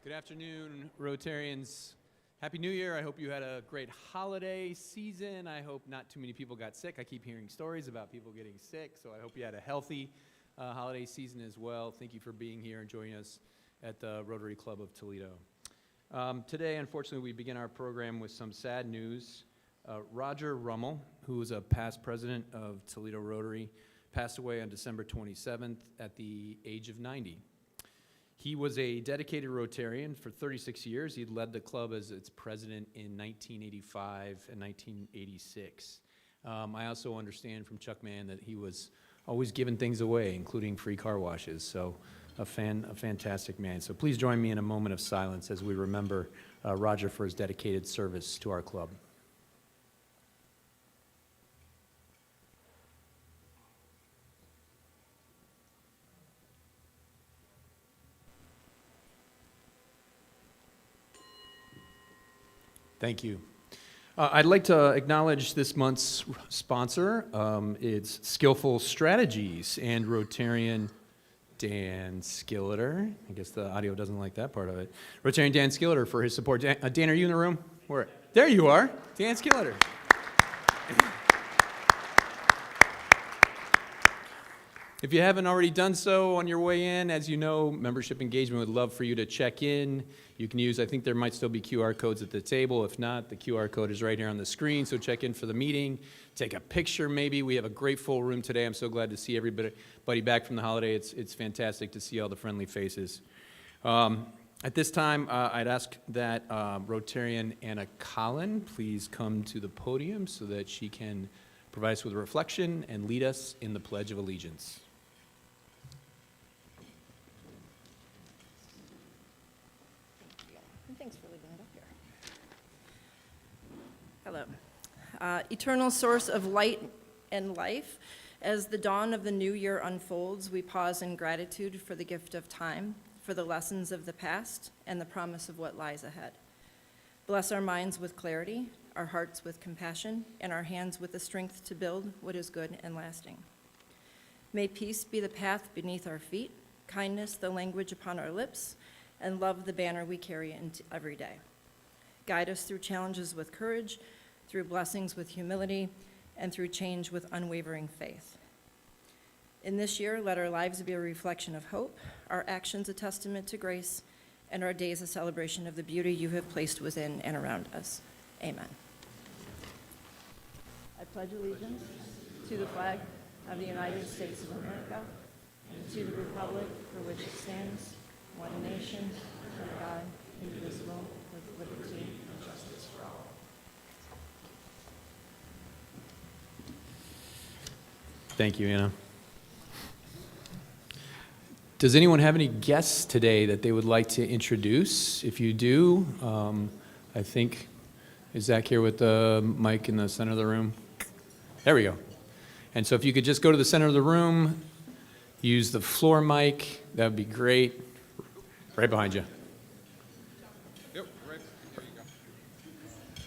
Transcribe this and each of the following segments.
Good afternoon, Rotarians. Happy New Year. I hope you had a great holiday season. I hope not too many people got sick. I keep hearing stories about people getting sick, so I hope you had a healthy holiday season as well. Thank you for being here and joining us at the Rotary Club of Toledo. Today, unfortunately, we begin our program with some sad news. Roger Rummel, who was a past president of Toledo Rotary, passed away on December 27th at the age of 90. He was a dedicated Rotarian for 36 years. He led the club as its president in 1985 and 1986. I also understand from Chuck Mann that he was always giving things away, including free car washes. So a fantastic man. So please join me in a moment of silence as we remember Roger for his dedicated service to our club. Thank you. I'd like to acknowledge this month's sponsor. It's Skillful Strategies and Rotarian Dan Skilleter. I guess the audio doesn't like that part of it. Rotarian Dan Skilleter for his support. Dan, are you in the room? Where? There you are, Dan Skilleter. If you haven't already done so on your way in, as you know, membership engagement would love for you to check in. You can use, I think there might still be QR codes at the table. If not, the QR code is right here on the screen, so check in for the meeting. Take a picture maybe. We have a great full room today. I'm so glad to see everybody back from the holiday. It's fantastic to see all the friendly faces. At this time, I'd ask that Rotarian Anna Collin please come to the podium so that she can provide us with a reflection and lead us in the Pledge of Allegiance. Thanks for leaving it up here. Hello. Eternal source of light and life, as the dawn of the new year unfolds, we pause in gratitude for the gift of time, for the lessons of the past, and the promise of what lies ahead. Bless our minds with clarity, our hearts with compassion, and our hands with the strength to build what is good and lasting. May peace be the path beneath our feet, kindness the language upon our lips, and love the banner we carry into every day. Guide us through challenges with courage, through blessings with humility, and through change with unwavering faith. In this year, let our lives be a reflection of hope, our actions a testament to grace, and our days a celebration of the beauty you have placed within and around us. Amen. I pledge allegiance to the flag of the United States of America and to the republic for which it stands, one nation, under God, indivisible, with liberty and justice for all. Thank you, Anna. Does anyone have any guests today that they would like to introduce? If you do, I think, is Zach here with the mic in the center of the room? There we go. And so if you could just go to the center of the room, use the floor mic, that would be great. Right behind you. Yep, right. There you go.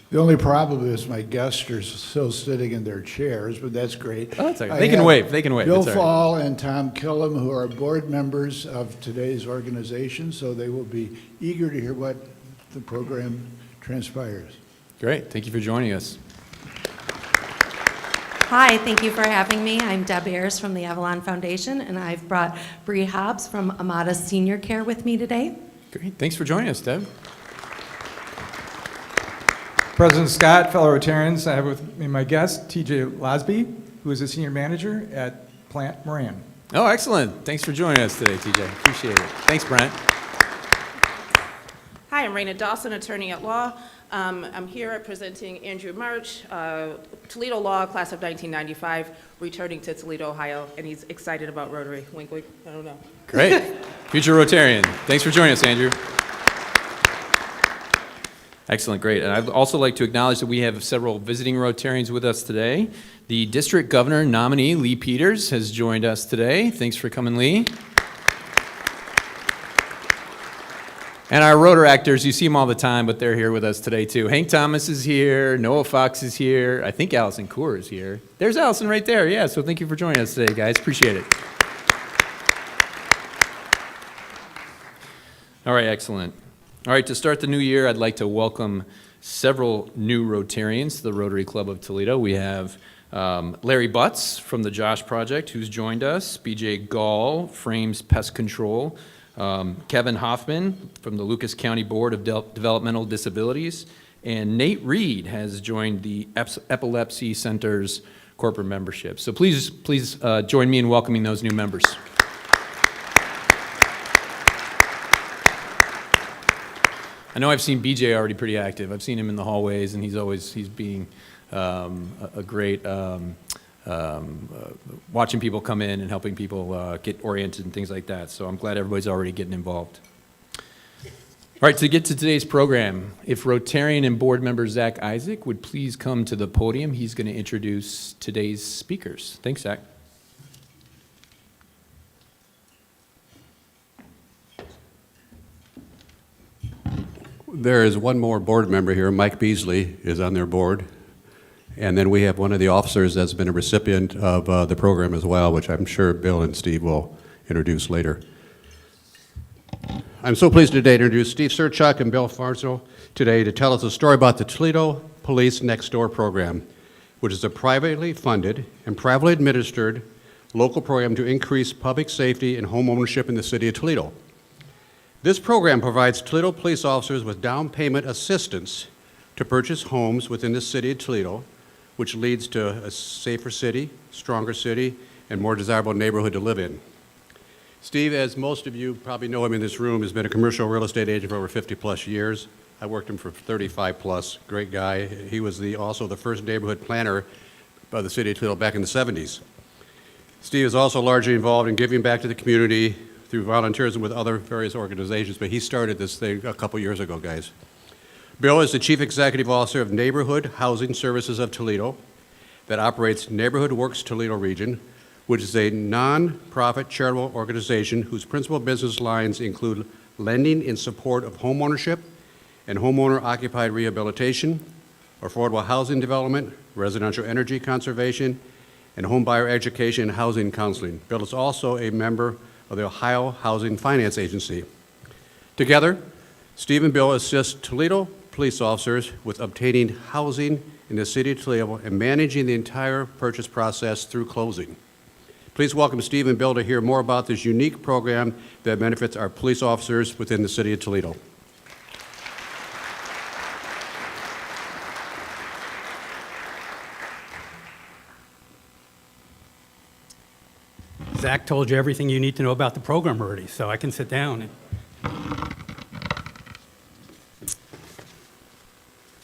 The only problem is my guests are still sitting in their chairs, but that's great. Oh, that's okay. They can wave. They can wave. Bill That's all right. Fall and Tom Killam, who are board members of today's organization, so they will be eager to hear what the program transpires. Great. Thank you for joining us. Hi, thank you for having me. I'm Deb Ayers from the Avalon Foundation, and I've brought Bree Hobbs from Amada Senior Care with me today. Great. Thanks for joining us, Deb. President Scott, fellow Rotarians, I have with me my guest, TJ Losby, who is a senior manager at Plant Moran. Oh, excellent. Thanks for joining us today, TJ. Appreciate it. Thanks, Brent. Hi, I'm Raina Dawson, attorney at law. I'm here representing Andrew March, Toledo Law, class of 1995, returning to Toledo, Ohio, and he's excited about Rotary. Wink, wink, I don't know. Great. Future Rotarian. Thanks for joining us, Andrew. Excellent, great. And I'd also like to acknowledge that we have several visiting Rotarians with us today. The district governor nominee, Lee Peters, has joined us today. Thanks for coming, Lee. And our Rotaractors, you see them all the time, but they're here with us today too. Hank Thomas is here, Noah Fox is here, I think Allison Kaur is here. There's Allison right there, yeah, so thank you for joining us today, guys, appreciate it. All right, excellent. All right, to start the new year, I'd like to welcome several new Rotarians to the Rotary Club of Toledo. We have Larry Butts from the Josh Project, who's joined us, BJ Gall, Frames Pest Control, Kevin Hoffman from the Lucas County Board of Developmental Disabilities, and Nate Reed has joined the Epilepsy Center's corporate membership. So please join me in welcoming those new members. I know I've seen BJ already pretty active. I've seen him in the hallways, and he's being a great watching people come in and helping people get oriented and things like that. So I'm glad everybody's already getting involved. All right, to get to today's program, if Rotarian and board member Zach Isaac would please come to the podium, he's going to introduce today's speakers. Thanks, Zach. There is one more board member here. Mike Beasley is on their board. And then we have one of the officers that's been a recipient of the program as well, which I'm sure Bill and Steve will introduce later. I'm so pleased today to introduce Steve Serchuk and Bill Farnsel today to tell us a story about the Toledo Police Next Door program, which is a privately funded and privately administered local program to increase public safety and home ownership in the city of Toledo. This program provides Toledo police officers with down payment assistance to purchase homes within the city of Toledo, which leads to a safer city, stronger city, and more desirable neighborhood to live in. Steve, as most of you probably know him in this room, has been a commercial real estate agent for over 50-plus years. I worked him for 35-plus. Great guy. He was also the first neighborhood planner by the city of Toledo back in the 70s. Steve is also largely involved in giving back to the community through volunteerism with other various organizations, but he started this thing a couple years ago, guys. Bill is the Chief Executive Officer of Neighborhood Housing Services of Toledo that operates Neighborhood Works Toledo Region, which is a non-profit charitable organization whose principal business lines include lending in support of homeownership and homeowner-occupied rehabilitation, affordable housing development, residential energy conservation, and homebuyer education and housing counseling. Bill is also a member of the Ohio Housing Finance Agency. Together, Steve and Bill assist Toledo police officers with obtaining housing in the city of Toledo and managing the entire purchase process through closing. Please welcome Steve and Bill to hear more about this unique program that benefits our police officers within the city of Toledo. Zach told you everything you need to know about the program already, so I can sit down.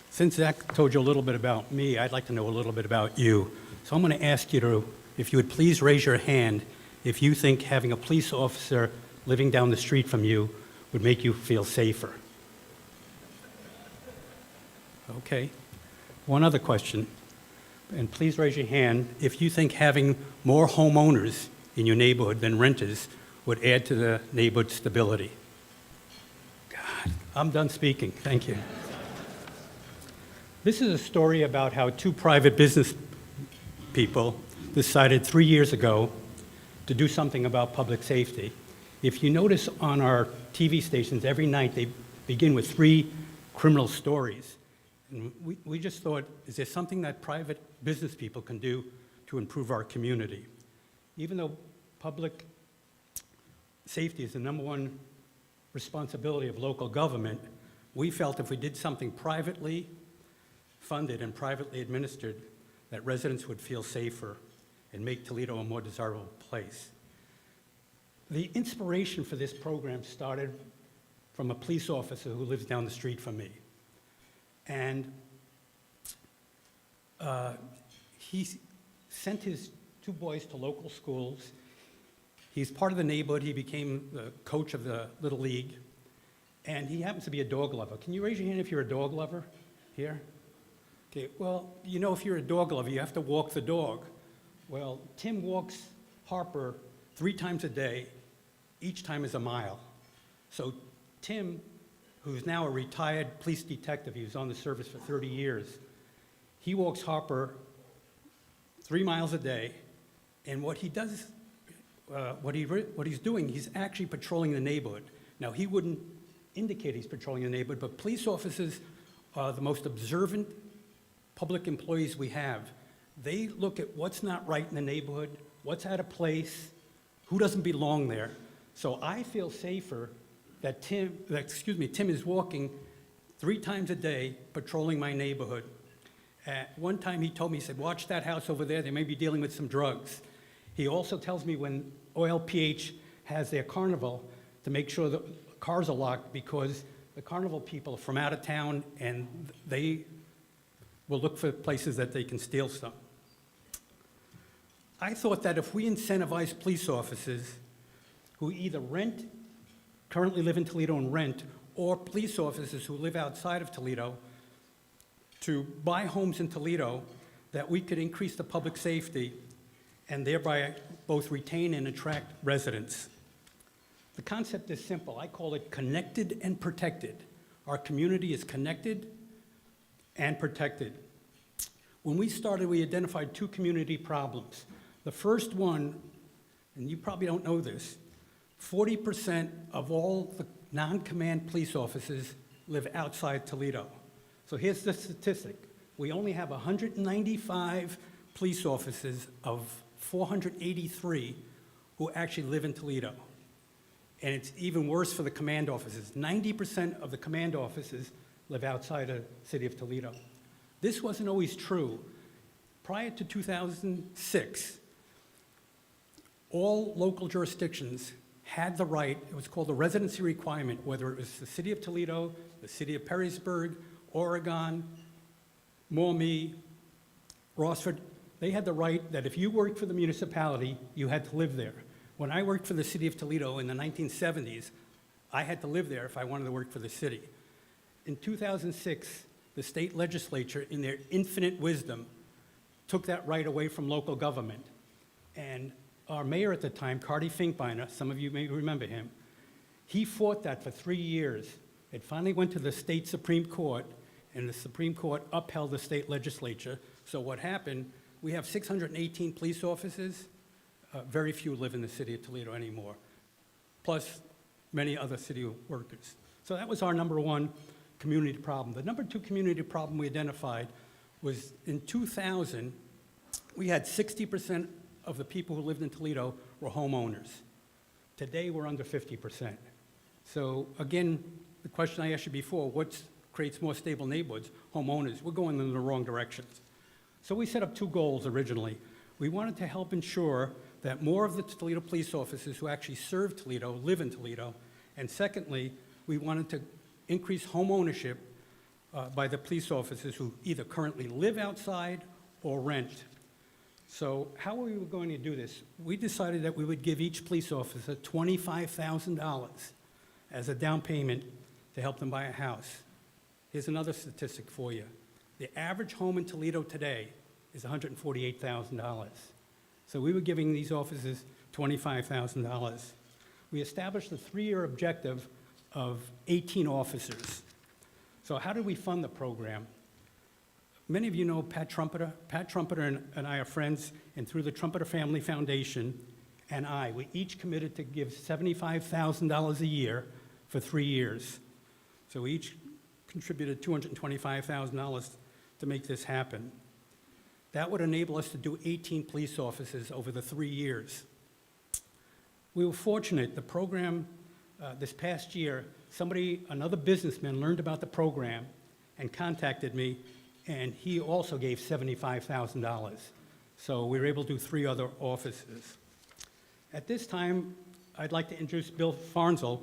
Since Zach told you a little bit about me, I'd like to know a little bit about you. So I'm going to ask you to, if you would please raise your hand if you think having a police officer living down the street from you would make you feel safer. Okay. One other question, and please raise your hand if you think having more homeowners in your neighborhood than renters would add to the neighborhood stability. God, I'm done speaking. Thank you. This is a story about how two private business people decided 3 years ago to do something about public safety. If you notice on our TV stations, every night they begin with 3 criminal stories. And we just thought, is there something that private business people can do to improve our community? Even though public safety is the #1 responsibility of local government, we felt if we did something privately funded and privately administered, that residents would feel safer and make Toledo a more desirable place. The inspiration for this program started from a police officer who lives down the street from me. And he sent his 2 boys to local schools. He's part of the neighborhood. He became the coach of the Little League. And he happens to be a dog lover. Can you raise your hand if you're a dog lover here? Okay, well, you know, if you're a dog lover, you have to walk the dog. Well, Tim walks Harper 3 times a day. Each time is a mile. So Tim, who's now a retired police detective, he was on the service for 30 years, he walks Harper 3 miles a day, and what he does, what he's doing, he's actually patrolling the neighborhood. Now, he wouldn't indicate he's patrolling the neighborhood, but police officers are the most observant public employees we have. They look at what's not right in the neighborhood, what's out of place, who doesn't belong there. So I feel safer that Tim is walking 3 times a day patrolling my neighborhood. At one time he told me, he said, watch that house over there, they may be dealing with some drugs. He also tells me when OLPH has their carnival to make sure the cars are locked because the carnival people are from out of town and they will look for places that they can steal some. I thought that if we incentivize police officers who either currently live in Toledo and rent, or police officers who live outside of Toledo to buy homes in Toledo, that we could increase the public safety and thereby both retain and attract residents. The concept is simple. I call it connected and protected. Our community is connected and protected. When we started, we identified 2 community problems. The first one, and you probably don't know this, 40% of all the non-command police officers live outside Toledo. So here's the statistic. We only have 195 police officers of 483 who actually live in Toledo. And it's even worse for the command officers. 90% of the command officers live outside the city of Toledo. This wasn't always true. Prior to 2006, all local jurisdictions had the right, it was called the residency requirement, whether it was the city of Toledo, the city of Perrysburg, Oregon, Maumee, Rossford, they had the right that if you worked for the municipality, you had to live there. When I worked for the city of Toledo in the 1970s, I had to live there if I wanted to work for the city. In 2006, the state legislature, in their infinite wisdom, took that right away from local government. And our mayor at the time, Carty Finkbeiner, some of you may remember him, he fought that for 3 years. It finally went to the state Supreme Court, and the Supreme Court upheld the state legislature. So what happened, we have 618 police officers. Very few live in the city of Toledo anymore, plus many other city workers. So that was our number 1 community problem. The number 2 community problem we identified was in 2000, we had 60% of the people who lived in Toledo were homeowners. Today, we're under 50%. So again, the question I asked you before, what creates more stable neighborhoods? Homeowners. We're going in the wrong directions. So we set up 2 goals originally. We wanted to help ensure that more of the Toledo police officers who actually serve Toledo live in Toledo. And secondly, we wanted to increase home ownership by the police officers who either currently live outside or rent. So how are we going to do this? We decided that we would give each police officer $25,000 as a down payment to help them buy a house. Here's another statistic for you. The average home in Toledo today is $148,000. So we were giving these officers $25,000. We established a 3-year objective of 18 officers. So how did we fund the program? Many of you know Pat Trumpeter. Pat Trumpeter and I are friends, and through the Trumpeter Family Foundation we each committed to give $75,000 a year for 3 years. So we each contributed $225,000 to make this happen. That would enable us to do 18 police officers over the 3 years. We were fortunate, the program this past year, another businessman learned about the program and contacted me, and he also gave $75,000. So we were able to do 3 other offices. At this time, I'd like to introduce Bill Farnsel.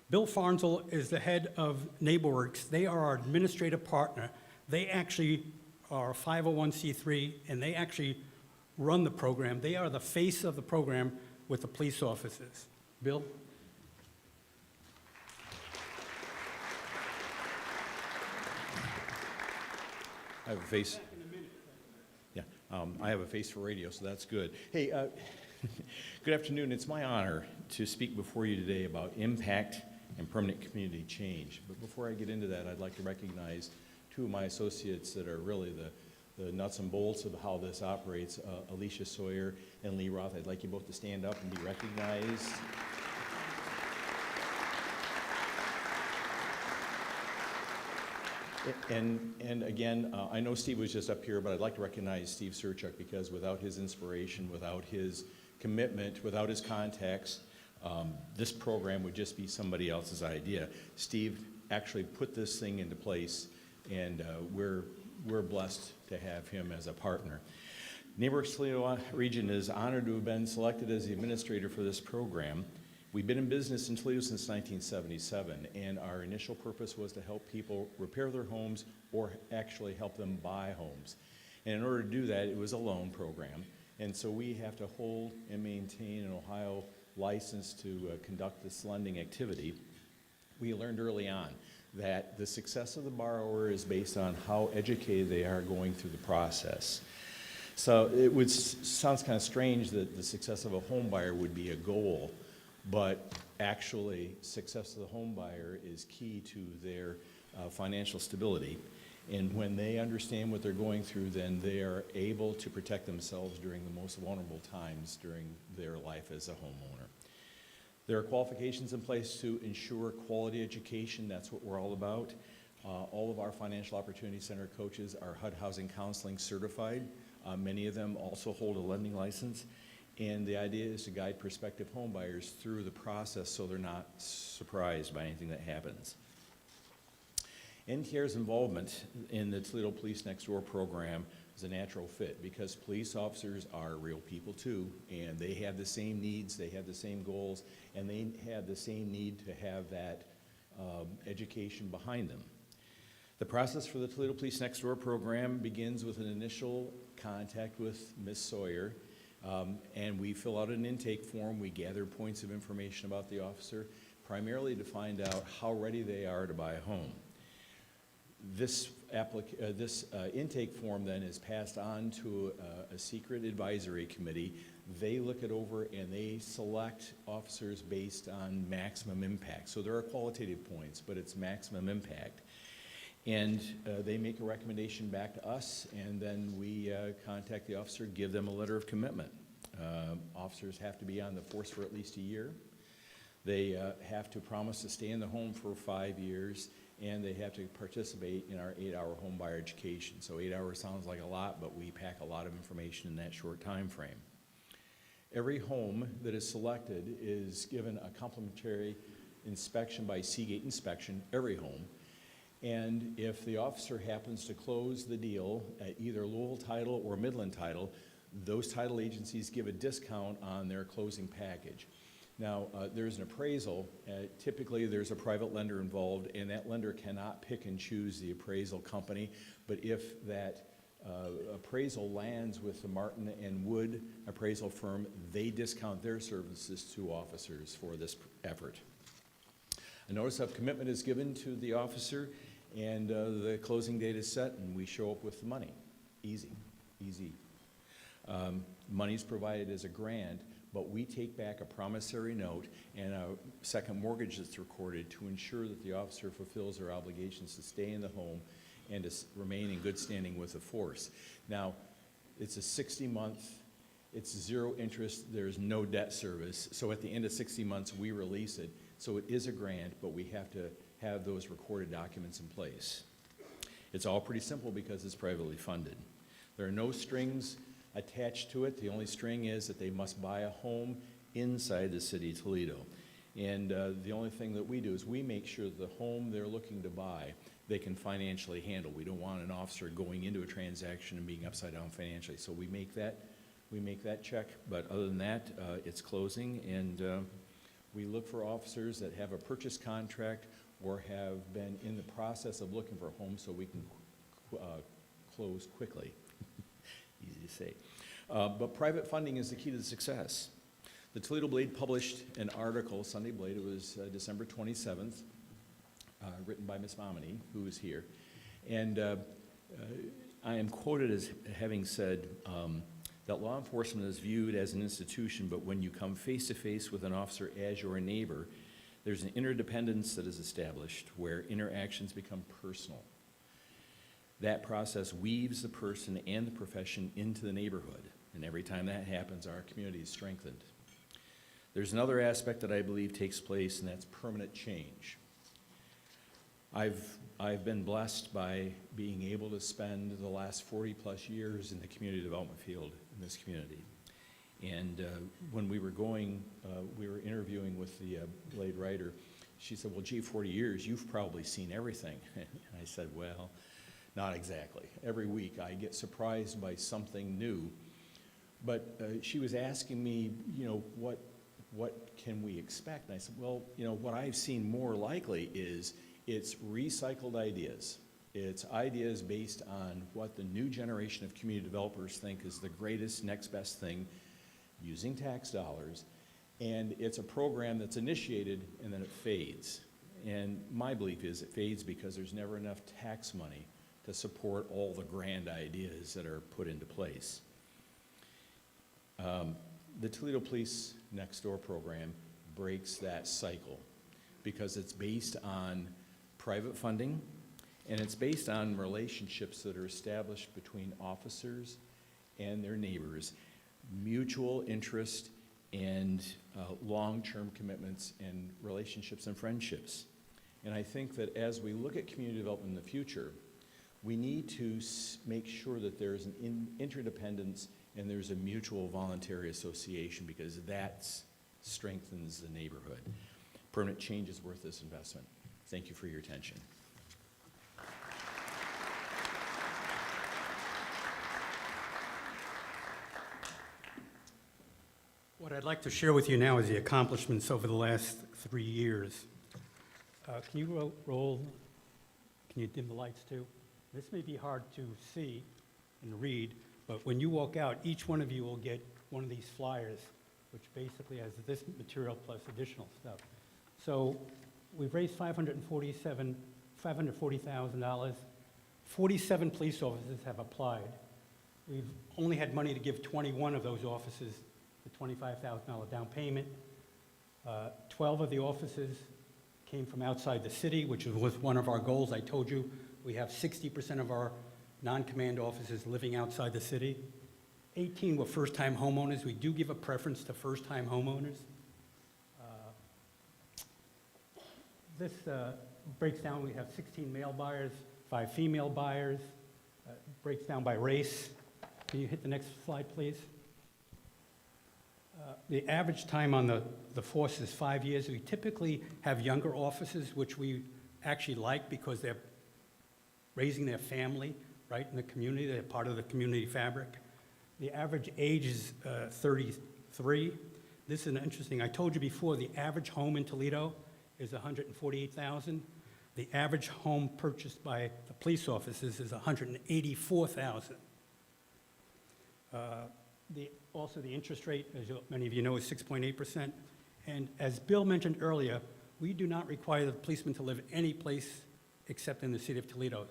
Bill Farnsel is the head of NeighborWorks. They are our administrative partner. They actually are a 501c3, and they actually run the program. They are the face of the program with the police officers. Bill? I have a face. Yeah, I have a face for radio, so that's good. Hey, good afternoon. It's my honor to speak before you today about impact and permanent community change. But before I get into that, I'd like to recognize 2 of my associates that are really the nuts and bolts of how this operates, Alicia Sawyer and Lee Roth. I'd like you both to stand up and be recognized. And again, I know Steve was just up here, but I'd like to recognize Steve Serchuk, because without his inspiration, without his commitment, without his contacts, this program would just be somebody else's idea. Steve actually put this thing into place, and we're blessed to have him as a partner. NeighborWorks Toledo Region is honored to have been selected as the administrator for this program. We've been in business in Toledo since 1977, and our initial purpose was to help people repair their homes or actually help them buy homes. And in order to do that, it was a loan program. And so we have to hold and maintain an Ohio license to conduct this lending activity. We learned early on that the success of the borrower is based on how educated they are going through the process. So it sounds kind of strange that the success of a home buyer would be a goal, but actually success of the home buyer is key to their financial stability. And when they understand what they're going through, then they are able to protect themselves during the most vulnerable times during their life as a homeowner. There are qualifications in place to ensure quality education. That's what we're all about. All of our Financial Opportunity Center coaches are HUD Housing Counseling certified. Many of them also hold a lending license. And the idea is to guide prospective home buyers through the process so they're not surprised by anything that happens. NTR's involvement in the Toledo Police Next Door program is a natural fit, because police officers are real people too, and they have the same needs, they have the same goals, and they have the same need to have that education behind them. The process for the Toledo Police Next Door program begins with an initial contact with Ms. Sawyer, and we fill out an intake form. We gather points of information about the officer, primarily to find out how ready they are to buy a home. This intake form then is passed on to a secret advisory committee. They look it over and they select officers based on maximum impact. So there are qualitative points, but it's maximum impact. And they make a recommendation back to us, and then we contact the officer, give them a letter of commitment. Officers have to be on the force for at least a year. They have to promise to stay in the home for 5 years, and they have to participate in our 8-hour home buyer education. So 8 hours sounds like a lot, but we pack a lot of information in that short time frame. Every home that is selected is given a complimentary inspection by Seagate Inspection, every home. And if the officer happens to close the deal at either Louisville Title or Midland Title, those title agencies give a discount on their closing package. Now, there's an appraisal. Typically, there's a private lender involved, and that lender cannot pick and choose the appraisal company. But if that appraisal lands with the Martin and Wood appraisal firm, they discount their services to officers for this effort. A notice of commitment is given to the officer, and the closing date is set, and we show up with the money. Easy, easy. Money's provided as a grant, but we take back a promissory note and a second mortgage that's recorded to ensure that the officer fulfills their obligations to stay in the home and to remain in good standing with the force. Now, it's a 60-month, it's 0 interest, there's no debt service, so at the end of 60 months, we release it. So it is a grant, but we have to have those recorded documents in place. It's all pretty simple because it's privately funded. There are no strings attached to it. The only string is that they must buy a home inside the city of Toledo. And the only thing that we do is we make sure that the home they're looking to buy, they can financially handle. We don't want an officer going into a transaction and being upside down financially. So we make that check, but other than that, it's closing, and we look for officers that have a purchase contract or have been in the process of looking for a home so we can close quickly. Easy to say. But private funding is the key to the success. The Toledo Blade published an article, Sunday Blade, it was December 27th, written by Ms. Momini, who is here. And I am quoted as having said that law enforcement is viewed as an institution, but when you come face to face with an officer as your neighbor, there's an interdependence that is established where interactions become personal. That process weaves the person and the profession into the neighborhood, and every time that happens, our community is strengthened. There's another aspect that I believe takes place, and that's permanent change. I've been blessed by being able to spend the last 40-plus years in the community development field in this community. And when we were interviewing with the Blade writer, she said, well, gee, 40 years, you've probably seen everything. And I said, well, not exactly. Every week I get surprised by something new. But she was asking me, you know, what can we expect? And I said, well, you know, what I've seen more likely is it's recycled ideas. It's ideas based on what the new generation of community developers think is the greatest, next best thing using tax dollars. And it's a program that's initiated and then it fades. And my belief is it fades because there's never enough tax money to support all the grand ideas that are put into place. The Toledo Police Next Door program breaks that cycle because it's based on private funding and it's based on relationships that are established between officers and their neighbors, mutual interest and long-term commitments and relationships and friendships. And I think that as we look at community development in the future, we need to make sure that there's an interdependence and there's a mutual voluntary association because that strengthens the neighborhood. Permanent change is worth this investment. Thank you for your attention. What I'd like to share with you now is the accomplishments over the last 3 years. Can you can you dim the lights too? This may be hard to see and read, but when you walk out, each one of you will get one of these flyers, which basically has this material plus additional stuff. So we've raised $540,000. 47 police officers have applied. We've only had money to give 21 of those officers the $25,000 down payment. 12 of the officers came from outside the city, which was one of our goals. I told you we have 60% of our non-command officers living outside the city. 18 were first-time homeowners. We do give a preference to first-time homeowners. This breaks down. We have 16 male buyers, 5 female buyers. Breaks down by race. Can you hit the next slide, please? The average time on the force is 5 years. We typically have younger officers, which we actually like because they're raising their family right in the community. They're part of the community fabric. The average age is 33. This is interesting. I told you before, the average home in Toledo is $148,000. The average home purchased by the police officers is $184,000. Also, the interest rate, as many of you know, is 6.8%. And as Bill mentioned earlier, we do not require the policeman to live any place except in the city of Toledo.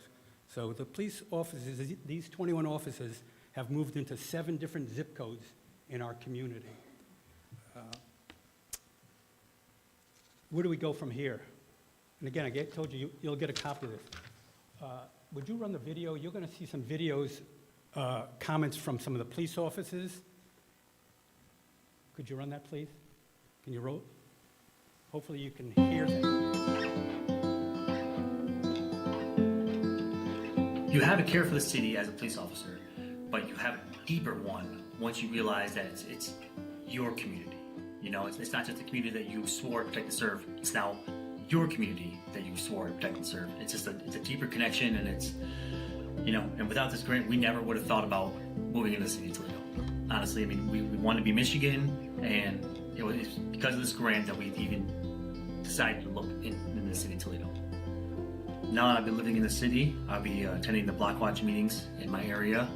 So the police officers, these 21 officers, have moved into 7 different zip codes in our community. Where do we go from here? And again, I told you, you'll get a copy of this. Would you run the video? You're going to see some videos, comments from some of the police officers. Could you run that, please? Can you roll? Hopefully you can hear that. You have a care for the city as a police officer, but you have a deeper one once you realize that it's your community. You know, it's not just a community that you swore to protect and serve. It's now your community that you swore to protect and serve. It's just it's a deeper connection, and it's, you know, and without this grant, we never would have thought about moving into the city of Toledo. Honestly, I mean, we wanted to be Michigan, and it was because of this grant that we even decided to look in the city of Toledo. Now that I've been living in the city, I'll be attending the block watch meetings in my area,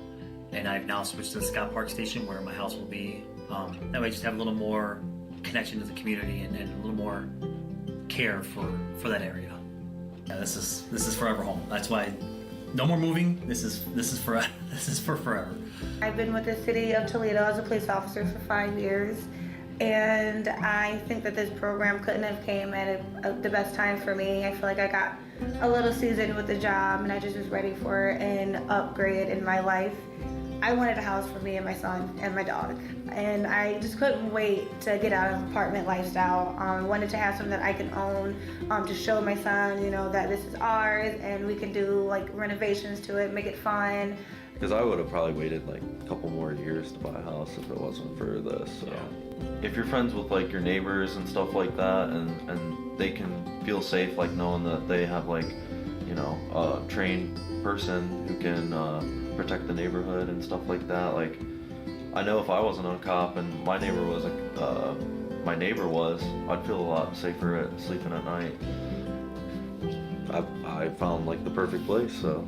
and I've now switched to the Scott Park Station where my house will be. That way I just have a little more connection to the community and a little more care for that area. Yeah, this is forever home. That's why no more moving. This is for forever. I've been with the city of Toledo as a police officer for 5 years, and I think that this program couldn't have came at the best time for me. I feel like I got a little seasoned with the job, and I just was ready for an upgrade in my life. I wanted a house for me and my son and my dog. And I just couldn't wait to get out of apartment lifestyle. Wanted to have something that I can own, to show my son, that this is ours and we can do like renovations to it, make it fun. Because I would have probably waited like a couple more years to buy a house if it wasn't for this. So if you're friends with like your neighbors and stuff like that, and they can feel safe like knowing that they have like, a trained person who can protect the neighborhood and stuff like that. Like, I know if I wasn't a cop and my neighbor was, I'd feel a lot safer at sleeping at night. I found like the perfect place, so.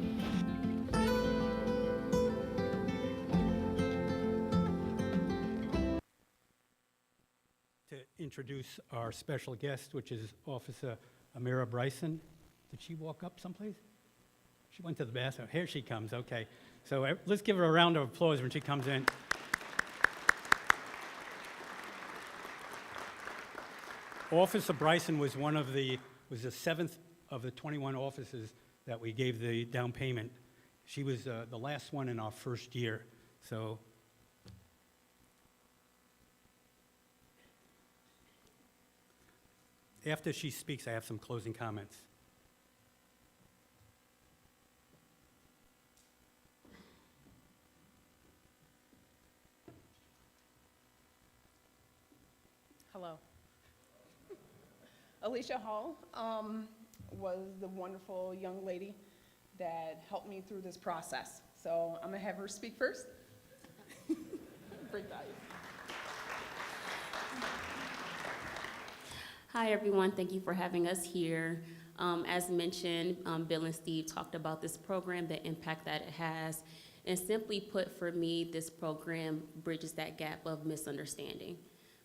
To introduce our special guest, which is Officer Amira Bryson. Did she walk up someplace? She went to the bathroom. Here she comes, okay. So let's give her a round of applause when she comes in. Officer Bryson was was the 7th of the 21 officers that we gave the down payment. She was the last one in our first year, so. After she speaks, I have some closing comments. Hello. Alicia Hall was the wonderful young lady that helped me through this process. So I'm gonna have her speak first. Great value. Hi, everyone. Thank you for having us here. As mentioned, Bill and Steve talked about this program, the impact that it has. And simply put, for me, this program bridges that gap of misunderstanding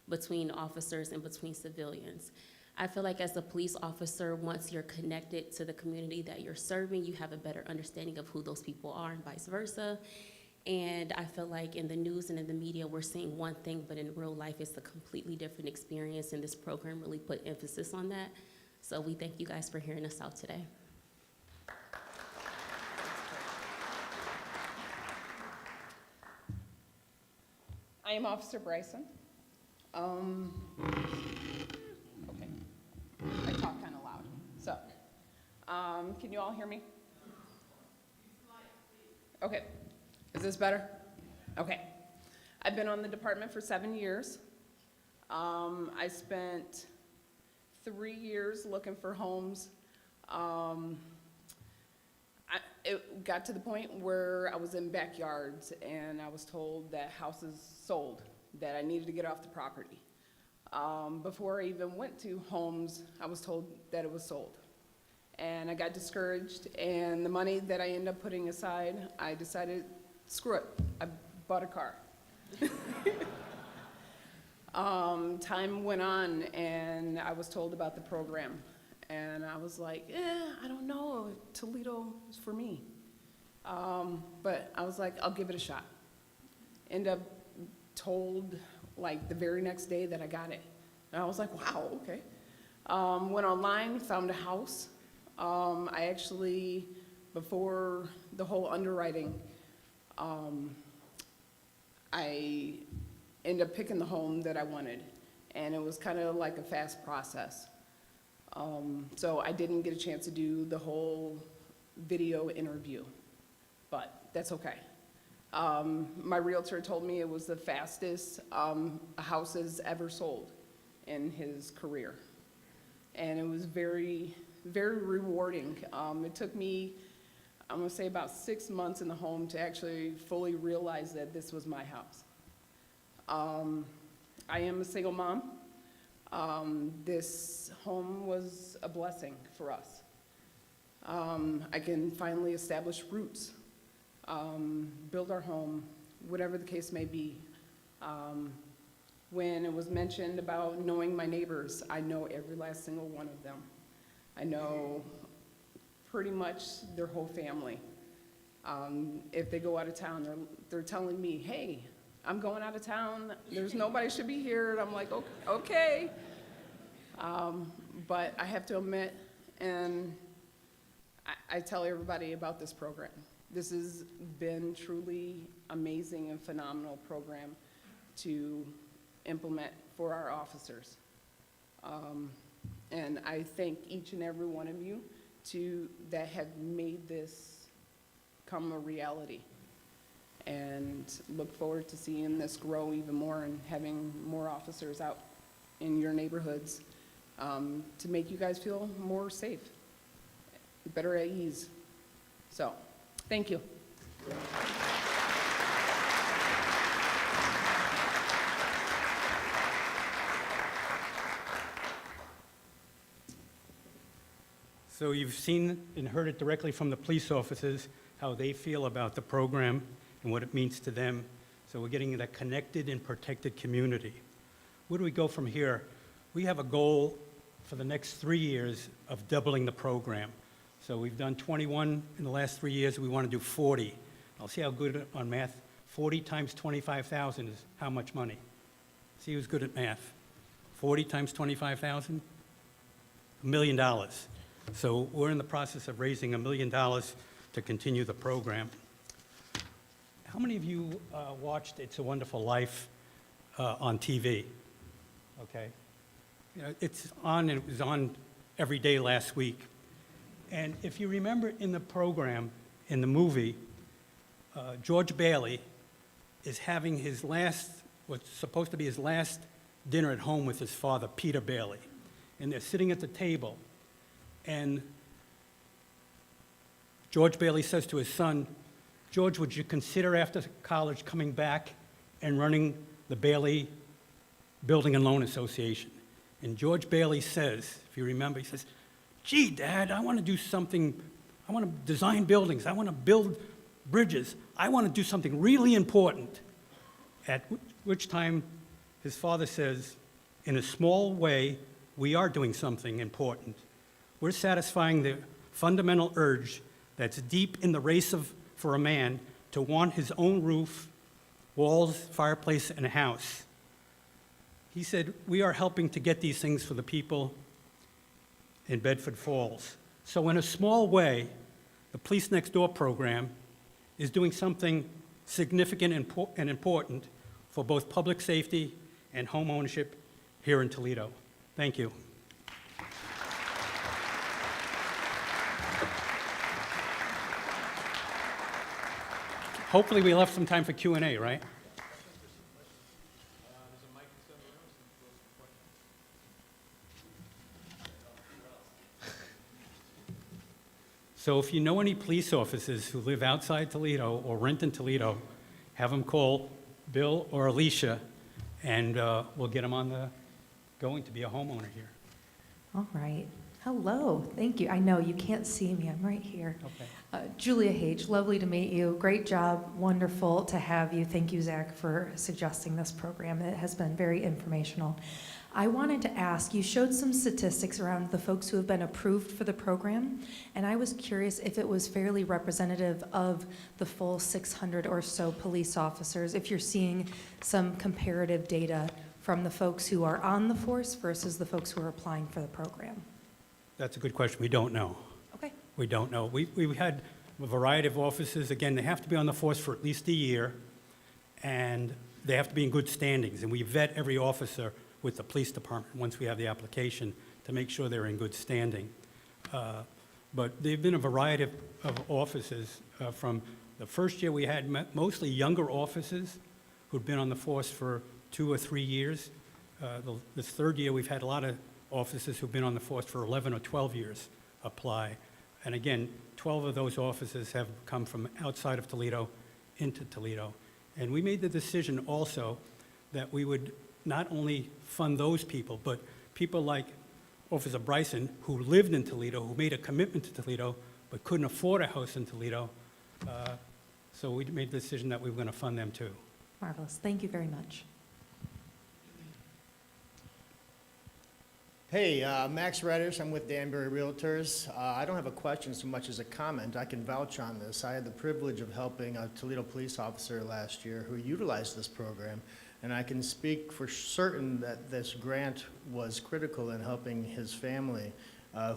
between officers and between civilians. I feel like as a police officer, once you're connected to the community that you're serving, you have a better understanding of who those people are and vice versa. And I feel like in the news and in the media, we're seeing one thing, but in real life, it's a completely different experience, and this program really put emphasis on that. So we thank you guys for hearing us out today. I am Officer Bryson. Okay, I talk kind of loud. So, can you all hear me? Okay. Is this better? Okay. I've been on the department for 7 years. I spent 3 years looking for homes. It got to the point where I was in backyards and I was told that houses sold, that I needed to get off the property. Before I even went to homes, I was told that it was sold. And I got discouraged, and the money that I ended up putting aside, I decided, screw it, I bought a car. Time went on, and I was told about the program. And I was like, I don't know if Toledo is for me. But I was like, I'll give it a shot. Ended up told, like, the very next day that I got it. And I was like, wow, okay. Went online, found a house. I actually, before the whole underwriting, I ended up picking the home that I wanted, and it was kind of like a fast process. So I didn't get a chance to do the whole video interview, but that's okay. My realtor told me it was the fastest a house has ever sold in his career, and it was very, very rewarding. It took me, I'm gonna say, about 6 months in the home to actually fully realize that this was my house. I am a single mom. This home was a blessing for us. I can finally establish roots, build our home, whatever the case may be. When it was mentioned about knowing my neighbors, I know every last single one of them. I know pretty much their whole family. If they go out of town, they're telling me, hey, I'm going out of town, there's nobody should be here, and I'm like, okay. But I have to admit, and I tell everybody about this program. This has been truly amazing and phenomenal program to implement for our officers. And I thank each and every one of you that have made this come a reality. And look forward to seeing this grow even more and having more officers out in your neighborhoods to make you guys feel more safe, better at ease. So, thank you. So you've seen and heard it directly from the police officers, how they feel about the program and what it means to them. So we're getting that connected and protected community. Where do we go from here? We have a goal for the next 3 years of doubling the program. So we've done 21 in the last 3 years. We want to do 40. I'll see how good on math. 40 times 25,000 is how much money? See who's good at math. 40 times 25,000? $1 million. So we're in the process of raising $1 million to continue the program. How many of you watched It's a Wonderful Life on TV? Okay. You know, it's on, and it was on every day last week. And if you remember in the program, in the movie, George Bailey is having his last, what's supposed to be his last dinner at home with his father, Peter Bailey. And they're sitting at the table. And George Bailey says to his son, George, would you consider after college coming back and running the Bailey Building and Loan Association? And George Bailey says, if you remember, he says, gee, Dad, I want to do something, I want to design buildings, I want to build bridges, I want to do something really important. At which time his father says, in a small way, we are doing something important. We're satisfying the fundamental urge that's deep in the race for a man to want his own roof, walls, fireplace, and a house. He said, we are helping to get these things for the people in Bedford Falls. So in a small way, the Police Next Door program is doing something significant and important for both public safety and home ownership here in Toledo. Thank you. Hopefully we left some time for Q&A, right? So if you know any police officers who live outside Toledo or rent in Toledo, have them call Bill or Alicia, and we'll get them on the going to be a homeowner here. All right. Hello. Thank you. I know you can't see me. I'm right here. Okay. Julia Hage, lovely to meet you. Great job. Wonderful to have you. Thank you, Zach, for suggesting this program. It has been very informational. I wanted to ask, you showed some statistics around the folks who have been approved for the program, and I was curious if it was fairly representative of the full 600 or so police officers, if you're seeing some comparative data from the folks who are on the force versus the folks who are applying for the program. That's a good question. We don't know. Okay. We don't know. We had a variety of officers. Again, they have to be on the force for at least a year, and they have to be in good standings. And we vet every officer with the police department once we have the application to make sure they're in good standing. But there have been a variety of officers. From the first year, we had mostly younger officers who'd been on the force for 2 or 3 years. This third year, we've had a lot of officers who've been on the force for 11 or 12 years apply. And again, 12 of those officers have come from outside of Toledo into Toledo. And we made the decision also that we would not only fund those people, but people like Officer Bryson, who lived in Toledo, who made a commitment to Toledo, but couldn't afford a house in Toledo. So we made the decision that we were going to fund them too. Marvelous. Thank you very much. Hey, Max Reddish, I'm with Danbury Realtors. I don't have a question so much as a comment. I can vouch on this. I had the privilege of helping a Toledo police officer last year who utilized this program, and I can speak for certain that this grant was critical in helping his family,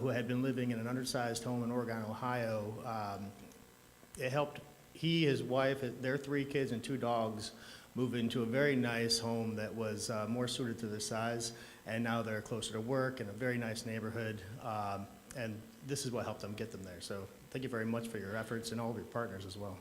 who had been living in an undersized home in Oregon, Ohio. It helped he, his wife, their 3 kids and 2 dogs moved into a very nice home that was more suited to their size, and now they're closer to work in a very nice neighborhood, and this is what helped them get them there. So thank you very much for your efforts and all of your partners as well.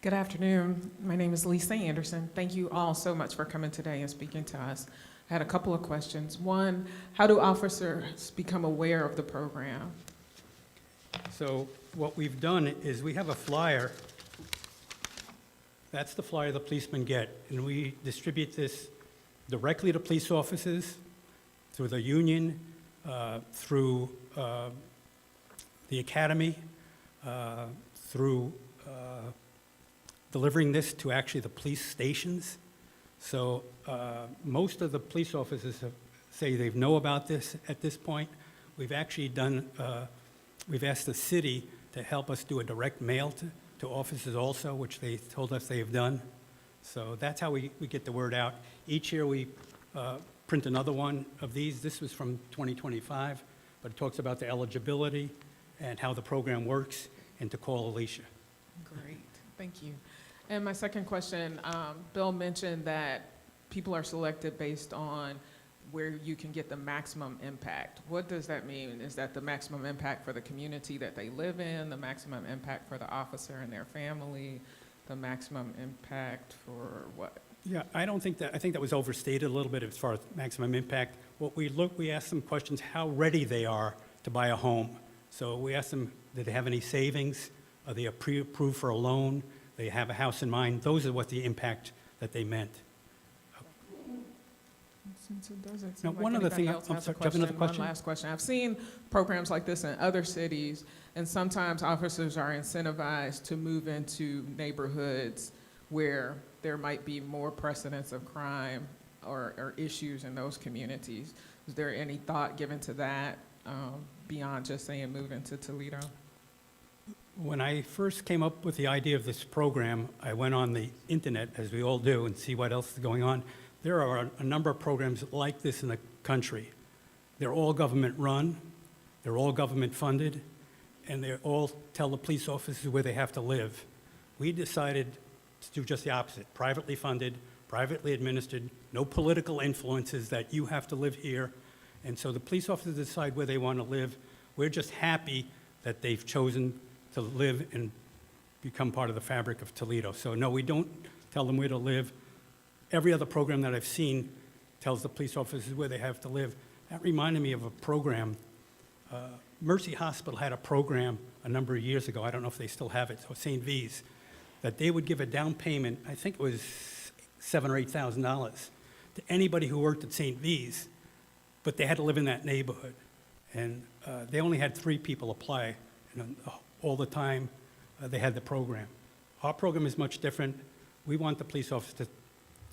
Good afternoon. My name is Lisa Anderson. Thank you all so much for coming today and speaking to us. I had a couple of questions. One, how do officers become aware of the program? So what we've done is we have a flyer. That's the flyer the policemen get, and we distribute this directly to police officers, through the union, through the academy, through delivering this to actually the police stations. So most of the police officers say they know about this at this point. We've actually done, we've asked the city to help us do a direct mail to officers also, which they told us they have done. So that's how we get the word out. Each year we print another one of these. This was from 2025, but it talks about the eligibility and how the program works, and to call Alicia. Great, thank you. And my second question, Bill mentioned that people are selected based on where you can get the maximum impact. What does that mean? Is that the maximum impact for the community that they live in, the maximum impact for the officer and their family, the maximum impact for what? Yeah, I think that was overstated a little bit as far as maximum impact. We asked them questions how ready they are to buy a home. So we asked them, do they have any savings? Are they pre-approved for a loan? They have a house in mind. Those are what the impact that they meant. Since it doesn't Now, seem one like other thing, anybody else I'm has a sorry, do you have another question? One last question. I've seen programs like this in other cities, and sometimes officers are incentivized to move into neighborhoods where there might be more precedents of crime or issues in those communities. Is there any thought given to that beyond just saying move into Toledo? When I first came up with the idea of this program, I went on the internet, as we all do, and see what else is going on. There are a number of programs like this in the country. They're all government run, they're all government funded, and they all tell the police officers where they have to live. We decided to do just the opposite, privately funded, privately administered, no political influences that you have to live here. And so the police officers decide where they want to live. We're just happy that they've chosen to live and become part of the fabric of Toledo. So no, we don't tell them where to live. Every other program that I've seen tells the police officers where they have to live. That reminded me of a program. Mercy Hospital had a program a number of years ago. I don't know if they still have it, so St. V's, that they would give a down payment, I think it was $7,000 or $8,000, to anybody who worked at St. V's, but they had to live in that neighborhood. And they only had 3 people apply, and all the time they had the program. Our program is much different. We want the police officers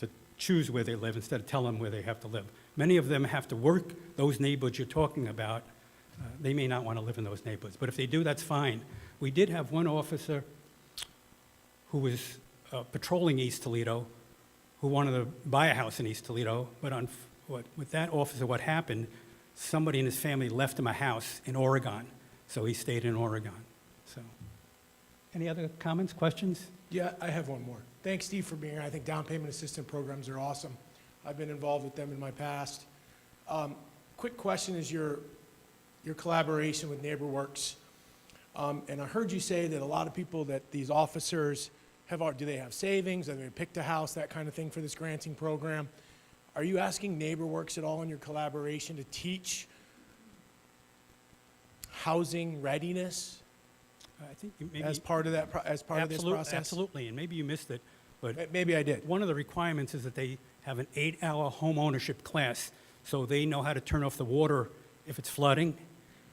to choose where they live instead of tell them where they have to live. Many of them have to work those neighborhoods you're talking about. They may not want to live in those neighborhoods, but if they do, that's fine. We did have one officer who was patrolling East Toledo who wanted to buy a house in East Toledo, but with that officer, what happened, somebody in his family left him a house in Oregon, so he stayed in Oregon. So, any other comments, questions? Yeah, I have one more. Thanks, Steve, for being here. I think down payment assistance programs are awesome. I've been involved with them in my past. Quick question is your collaboration with NeighborWorks. And I heard you say that a lot of people that these officers have, do they have savings? Have they picked a house, that kind of thing for this granting program? Are you asking NeighborWorks at all in your collaboration to teach housing readiness? I think maybe as part of that, as part of this process? Absolutely, and maybe you missed it, but maybe I did. One of the requirements is that they have an 8-hour home ownership class, so they know how to turn off the water if it's flooding.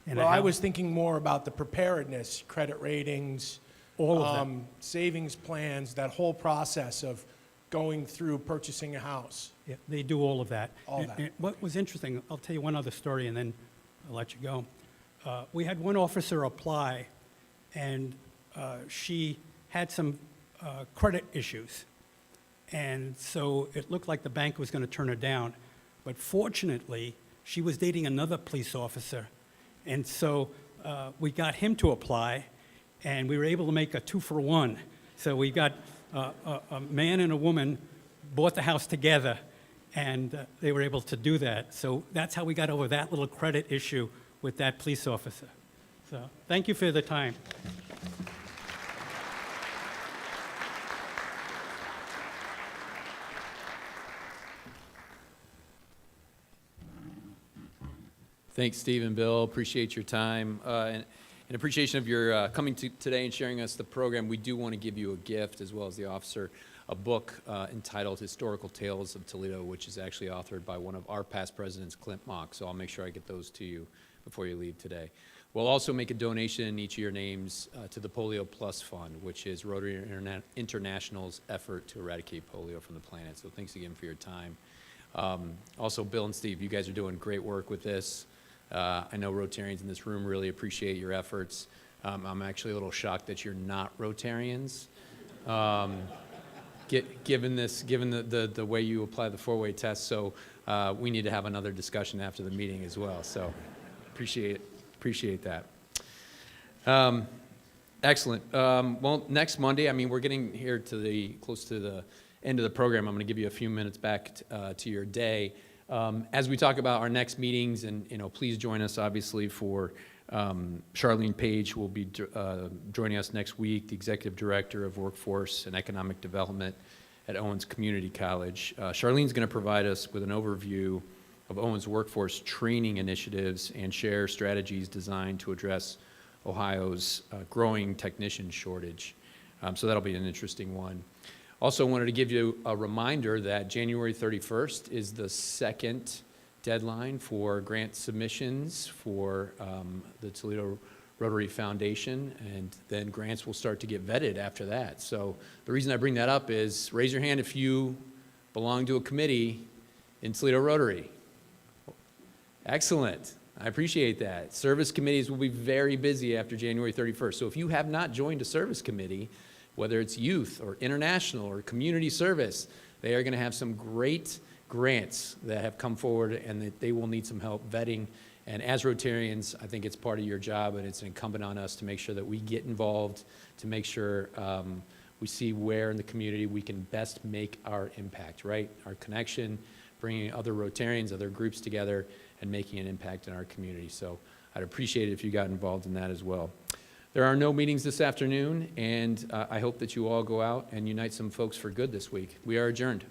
Well, I was thinking more about the preparedness, credit ratings, all of that. Savings plans, that whole process of going through purchasing a house. Yeah, they do all of that. All that. And what was interesting, I'll tell you one other story and then I'll let you go. We had one officer apply, and she had some credit issues. And so it looked like the bank was going to turn her down. But fortunately, she was dating another police officer. And so we got him to apply, and we were able to make a 2-for-1. So we got a man and a woman bought the house together, and they were able to do that. So that's how we got over that little credit issue with that police officer. So thank you for the time. Thanks, Steve and Bill. Appreciate your time. And in appreciation of your coming today and sharing us the program, we do want to give you a gift, as well as the officer, a book entitled Historical Tales of Toledo, which is actually authored by one of our past presidents, Clint Mock. So I'll make sure I get those to you before you leave today. We'll also make a donation in each of your names to the Polio Plus Fund, which is Rotary International's effort to eradicate polio from the planet. So thanks again for your time. Also, Bill and Steve, you guys are doing great work with this. I know Rotarians in this room really appreciate your efforts. I'm actually a little shocked that you're not Rotarians. Given the way you apply the four-way test, so we need to have another discussion after the meeting as well. So appreciate that. Excellent. Well, next Monday, I mean, we're getting here to close to the end of the program. I'm going to give you a few minutes back to your day. As we talk about our next meetings, and please join us obviously for Charlene Page will be joining us next week, the Executive Director of Workforce and Economic Development at Owens Community College. Charlene's going to provide us with an overview of Owens' workforce training initiatives and share strategies designed to address Ohio's growing technician shortage. So that'll be an interesting one. Also wanted to give you a reminder that January 31st is the second deadline for grant submissions for the Toledo Rotary Foundation, and then grants will start to get vetted after that. So the reason I bring that up is raise your hand if you belong to a committee in Toledo Rotary. Excellent. I appreciate that. Service committees will be very busy after January 31st. So if you have not joined a service committee, whether it's youth or international or community service, they are going to have some great grants that have come forward, and that they will need some help vetting. And as Rotarians, I think it's part of your job, and it's incumbent on us to make sure that we get involved, to make sure we see where in the community we can best make our impact, right? Our connection, bringing other Rotarians, other groups together, and making an impact in our community. So I'd appreciate it if you got involved in that as well. There are no meetings this afternoon, and I hope that you all go out and unite some folks for good this week. We are adjourned.